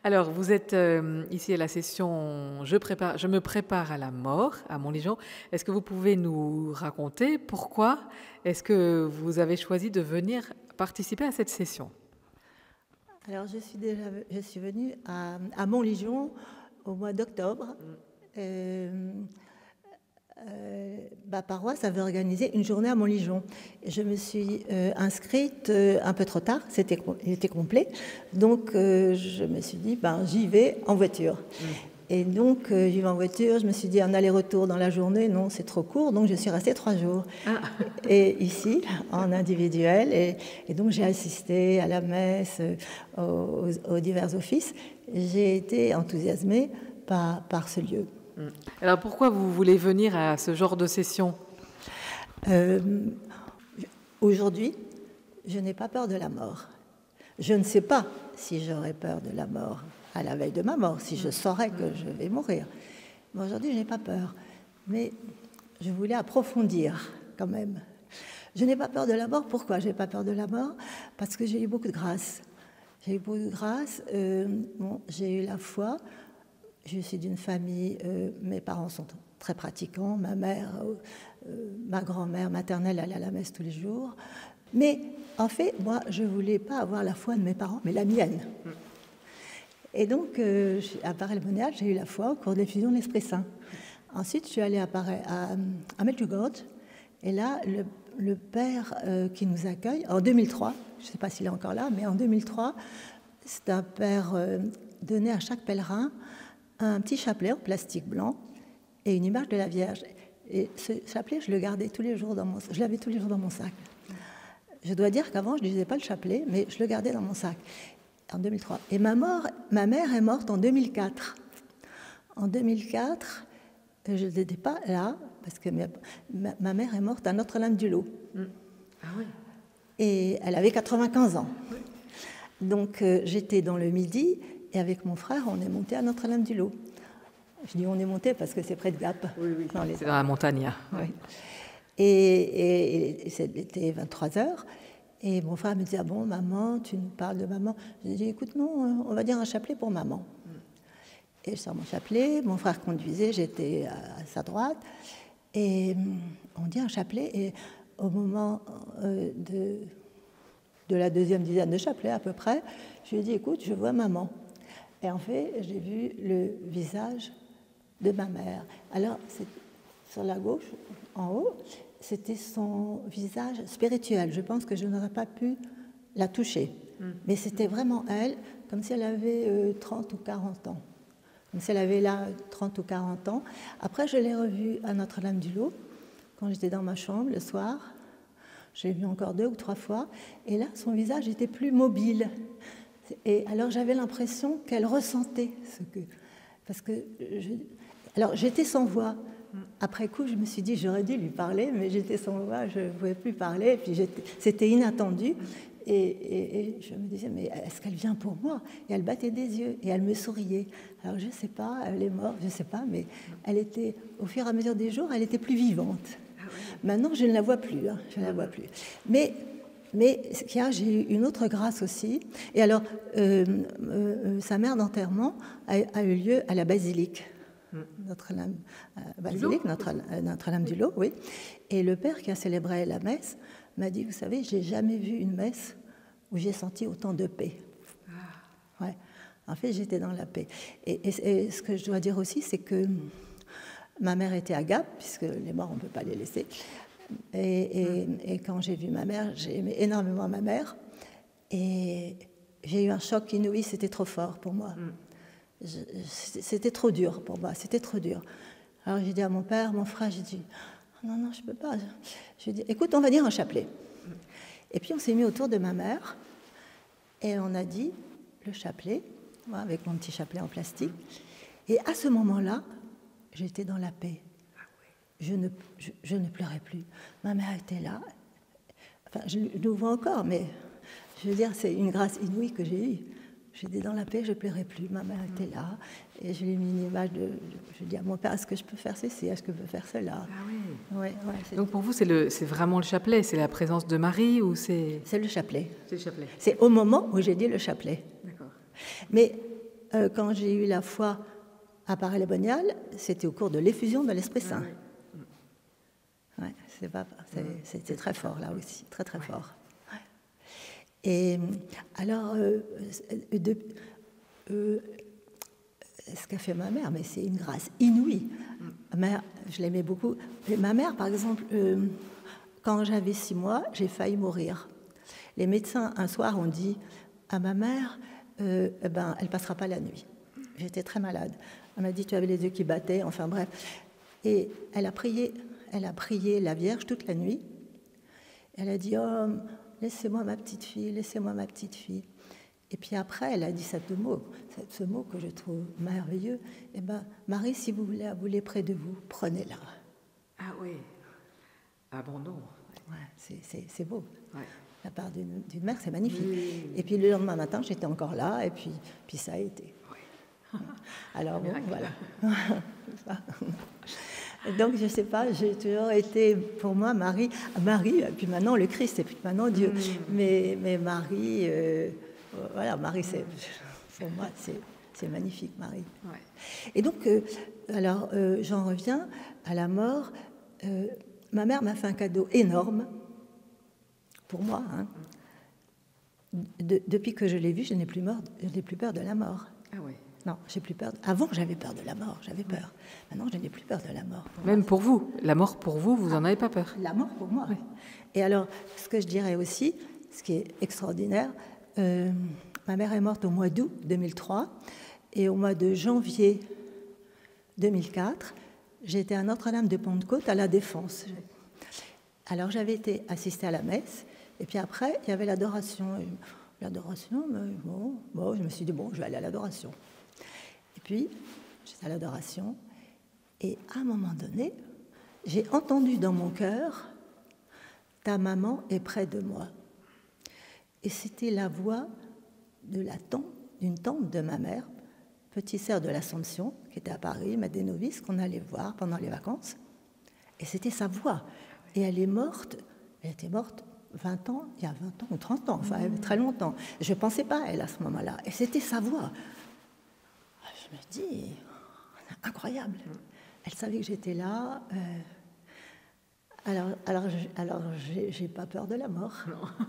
Alors, vous êtes ici à la session Je me prépare à la mort à Montligeon. Est-ce que vous pouvez nous raconter pourquoi est-ce que vous avez choisi de venir participer à cette session? Alors, je suis venue à Montligeon au mois d'octobre. Ma paroisse avait organisé une journée à Montligeon. Je me suis inscrite un peu trop tard, il était complet. Donc, je me suis dit, j'y vais en voiture. Et donc, j'y vais en voiture, je me suis dit, un aller-retour dans la journée, non, c'est trop court, donc je suis restée 3 jours. Et ici, en individuel, et donc j'ai assisté à la messe, aux divers offices. J'ai été enthousiasmée par ce lieu. Alors, pourquoi vous voulez venir à ce genre de session? Aujourd'hui, je n'ai pas peur de la mort. Je ne sais pas si j'aurais peur de la mort à la veille de ma mort, si je saurais que je vais mourir. Mais aujourd'hui, je n'ai pas peur. Mais je voulais approfondir quand même. Je n'ai pas peur de la mort. Pourquoi je n'ai pas peur de la mort? Parce que j'ai eu beaucoup de grâce. J'ai eu beaucoup de grâce. J'ai eu la foi. Je suis d'une famille, mes parents sont très pratiquants. Ma mère, ma grand-mère maternelle allait à la messe tous les jours. Mais en fait, moi, je ne voulais pas avoir la foi de mes parents, mais la mienne. Et donc, à Paray-le-Monial, j'ai eu la foi au cours de l'effusion de l'Esprit Saint. Ensuite, je suis allée à Medjugorje. Et là, le père qui nous accueille, en 2003, je ne sais pas s'il est encore là, mais en 2003, c'est un père donné à chaque pèlerin un petit chapelet en plastique blanc et une image de la Vierge. Et ce chapelet, je le gardais tous les jours je l'avais tous les jours dans mon sac. Je dois dire qu'avant, je ne lisais pas le chapelet, mais je le gardais dans mon sac, en 2003. Et ma mère est morte en 2004. En 2004, je n'étais pas là, parce que ma mère est morte à Notre-Dame-du-Lot. Ah oui. Et elle avait 95 ans. Oui. Donc, j'étais dans le Midi, et avec mon frère, on est monté à Notre-Dame-du-Lot. Je dis on est monté parce que c'est près de Gap. Oui. C'est dans la montagne. Oui. Et c'était 23 heures. Et mon frère me disait, bon, maman, tu nous parles de maman. Je dis, écoute, non, on va dire un chapelet pour maman. Et je sors mon chapelet, mon frère conduisait, j'étais à sa droite. Et on dit un chapelet, et au moment de la deuxième dizaine de chapelets à peu près, je lui ai dit, écoute, je vois maman. Et en fait, j'ai vu le visage de ma mère. Alors, sur la gauche, en haut, c'était son visage spirituel. Je pense que je n'aurais pas pu la toucher. Mais c'était vraiment elle, comme si elle avait 30 ou 40 ans. Comme si elle avait là 30 ou 40 ans. Après, je l'ai revue à Notre-Dame-du-Lot, quand j'étais dans ma chambre le soir. Je l'ai vue encore 2 ou 3 fois. Et là, son visage était plus mobile. Et alors, j'avais l'impression qu'elle ressentait ce que... Parce que... Alors, j'étais sans voix. Après coup, je me suis dit, j'aurais dû lui parler, mais j'étais sans voix, je ne pouvais plus parler, et puis c'était inattendu. Et je me disais, mais est-ce qu'elle vient pour moi? Et elle battait des yeux, et elle me souriait. Alors, je ne sais pas, elle est morte, je ne sais pas, mais elle était, au fur et à mesure des jours, elle était plus vivante. Maintenant, je ne la vois plus, je ne la vois plus. Mais j'ai eu une autre grâce aussi. Et alors, sa mère d'enterrement a eu lieu à la basilique. Notre-Dame basilique, Notre-Dame-du-Lot, oui. Et le père qui a célébré la messe m'a dit, vous savez, j'ai jamais vu une messe où j'ai senti autant de paix. Ouais. En fait, j'étais dans la paix. Et ce que je dois dire aussi, c'est que ma mère était à Gap, puisque les morts, on ne peut pas les laisser. Et quand j'ai vu ma mère, j'ai aimé énormément ma mère. Et j'ai eu un choc inouï, c'était trop fort pour moi. C'était trop dur pour moi, c'était trop dur. Alors j'ai dit à mon père, mon frère, j'ai dit, non, je ne peux pas. J'ai dit, écoute, on va dire un chapelet. Et puis on s'est mis autour de ma mère et on a dit le chapelet, moi, avec mon petit chapelet en plastique. Et à ce moment-là, j'étais dans la paix. Je ne pleurais plus. Ma mère était là. Enfin, je nous vois encore, mais je veux dire, c'est une grâce inouïe que j'ai eue. J'étais dans la paix, je ne pleurais plus. Ma mère était là. Et je lui ai mis une image de... Je dis à mon père, est-ce que je peux faire ceci? Est-ce que je peux faire cela? Ah oui. Ouais, donc pour vous, c'est vraiment le chapelet? C'est la présence de Marie ou c'est... C'est le chapelet. C'est le chapelet. C'est au moment où j'ai dit le chapelet. D'accord. Mais quand j'ai eu la foi à Paray-le-Monial, c'était au cours de l'effusion de l'Esprit Saint. Ouais, c'était très fort là aussi, très très fort. Ouais. Et alors, ce qu'a fait ma mère, mais c'est une grâce inouïe. Ma mère, je l'aimais beaucoup. Et ma mère, par exemple, quand j'avais 6 mois, j'ai failli mourir. Les médecins, un soir, ont dit à ma mère, elle ne passera pas la nuit. J'étais très malade. Elle m'a dit, tu avais les yeux qui battaient, enfin bref. Et elle a prié la Vierge toute la nuit. Elle a dit, oh, laissez-moi ma petite fille, laissez-moi ma petite fille. Et puis après, elle a dit ce mot que je trouve merveilleux. Eh bien, Marie, si vous voulez la bouler près de vous, prenez-la. Ah oui, abandon. Ouais, c'est beau. Ouais. La part d'une mère, c'est magnifique. Oui. Et puis le lendemain matin, j'étais encore là, et puis ça a été. Oui. Alors bon, voilà. Donc, je ne sais pas, j'ai toujours été, pour moi, Marie, et puis maintenant le Christ, et puis maintenant Dieu. Mais Marie, voilà, Marie, pour moi, c'est magnifique, Marie. Ouais. Et donc, alors, j'en reviens à la mort. Ma mère m'a fait un cadeau énorme, pour moi. Hein. Depuis que je l'ai vue, je n'ai plus peur de la mort. Ah oui. Non, j'ai plus peur. Avant, j'avais peur de la mort, j'avais peur. Maintenant, je n'ai plus peur de la mort. Même pour vous, la mort pour vous, vous n'en avez pas peur? La mort pour moi, oui. Et alors, ce que je dirais aussi, ce qui est extraordinaire, ma mère est morte au mois d'août 2003, et au mois de janvier 2004, j'étais à Notre-Dame de Pentecôte à la Défense. Alors, j'avais été assister à la messe, et puis après, il y avait l'adoration. L'adoration, bon, je me suis dit, bon, je vais aller à l'adoration. Et puis, j'étais à l'adoration, et à un moment donné, j'ai entendu dans mon cœur, ta maman est près de moi. Et c'était la voix d'une tante de ma mère, petite sœur de l'Assomption, qui était à Paris, maître des novices, qu'on allait voir pendant les vacances. Et c'était sa voix. Et elle était morte 20 ans, il y a 20 ans ou 30 ans, enfin très longtemps. Je ne pensais pas à elle à ce moment-là. Et c'était sa voix. Je me dis, incroyable. Elle savait que j'étais là. Alors j'ai pas peur de la mort. Non.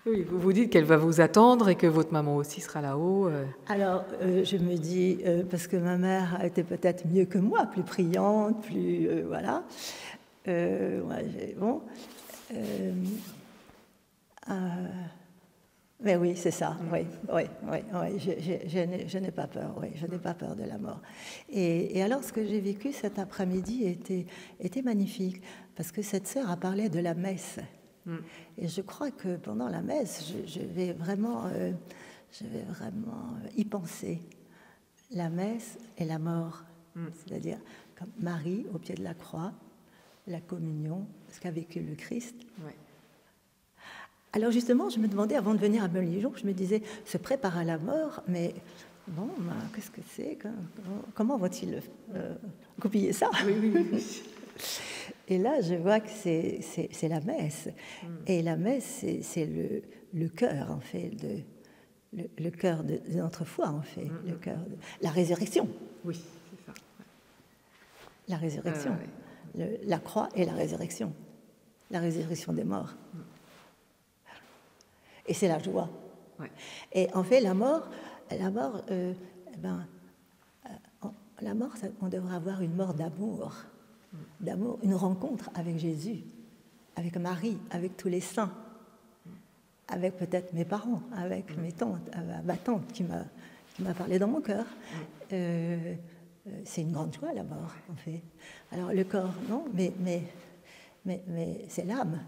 Oui, vous vous dites qu'elle va vous attendre et que votre maman aussi sera là-haut. Alors, je me dis, parce que ma mère était peut-être mieux que moi, plus priante, plus... voilà. Bon. Mais oui, c'est ça, oui, je n'ai pas peur, oui, je n'ai pas peur de la mort. Et alors, ce que j'ai vécu cet après-midi était magnifique, parce que cette sœur a parlé de la messe. Et je crois que pendant la messe, je vais vraiment y penser. La messe et la mort, c'est-à-dire comme Marie au pied de la croix, la communion, ce qu'a vécu le Christ. Ouais. Alors justement, je me demandais, avant de venir à Montligeon, je me disais, se prépare à la mort, mais bon, qu'est-ce que c'est? Comment vont-ils goupiller ça? Oui. Et là, je vois que c'est la messe. Et la messe, c'est le cœur, en fait, le cœur de notre foi, en fait, le cœur de la résurrection. Oui, c'est ça. Ouais. La résurrection. La croix et la résurrection des morts. Et c'est la joie. Ouais. Et en fait, la mort, on devrait avoir une mort d'amour, une rencontre avec Jésus, avec Marie, avec tous les saints, avec peut-être mes parents, avec mes tantes, ma tante qui m'a parlé dans mon cœur. C'est une grande joie, la mort, en fait. Alors, le corps, non, mais c'est l'âme,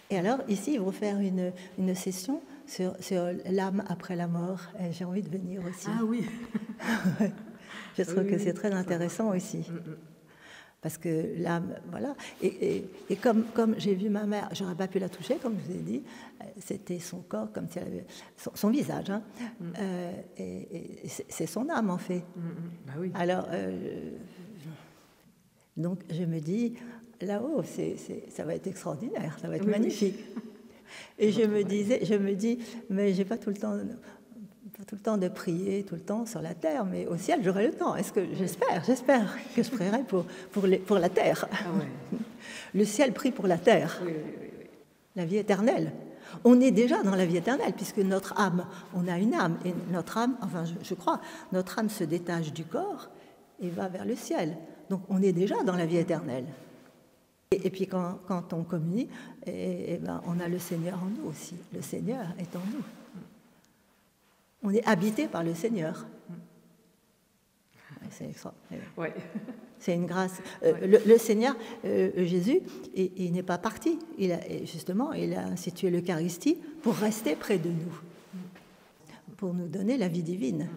Et alors, ici, ils vont faire une session sur l'âme après la mort. Et j'ai envie de venir aussi. Ah oui. Je trouve que c'est très intéressant aussi. Parce que l'âme, voilà. Et comme j'ai vu ma mère, j'aurais pas pu la toucher, comme je vous ai dit, c'était son corps, comme si elle avait son visage. Hein. Et c'est son âme, en fait. Bah oui. Alors, donc, je me dis, là-haut, ça va être extraordinaire, ça va être magnifique. Et je me dis, mais j'ai pas tout le temps tout le temps de prier, tout le temps sur la terre, mais au ciel, j'aurai le temps. J'espère que je prierai pour la terre. Ah ouais. Le ciel prie pour la terre. Oui. La vie éternelle. On est déjà dans la vie éternelle, puisque notre âme, on a une âme, et notre âme, enfin je crois, notre âme se détache du corps et va vers le ciel. Donc on est déjà dans la vie éternelle. Et puis quand on communie, on a le Seigneur en nous aussi. Le Seigneur est en nous. On est habité par le Seigneur. C'est extraordinaire. Ouais. C'est une grâce. Le Seigneur, Jésus, il n'est pas parti. Il a institué l'Eucharistie pour rester près de nous, pour nous donner la vie divine.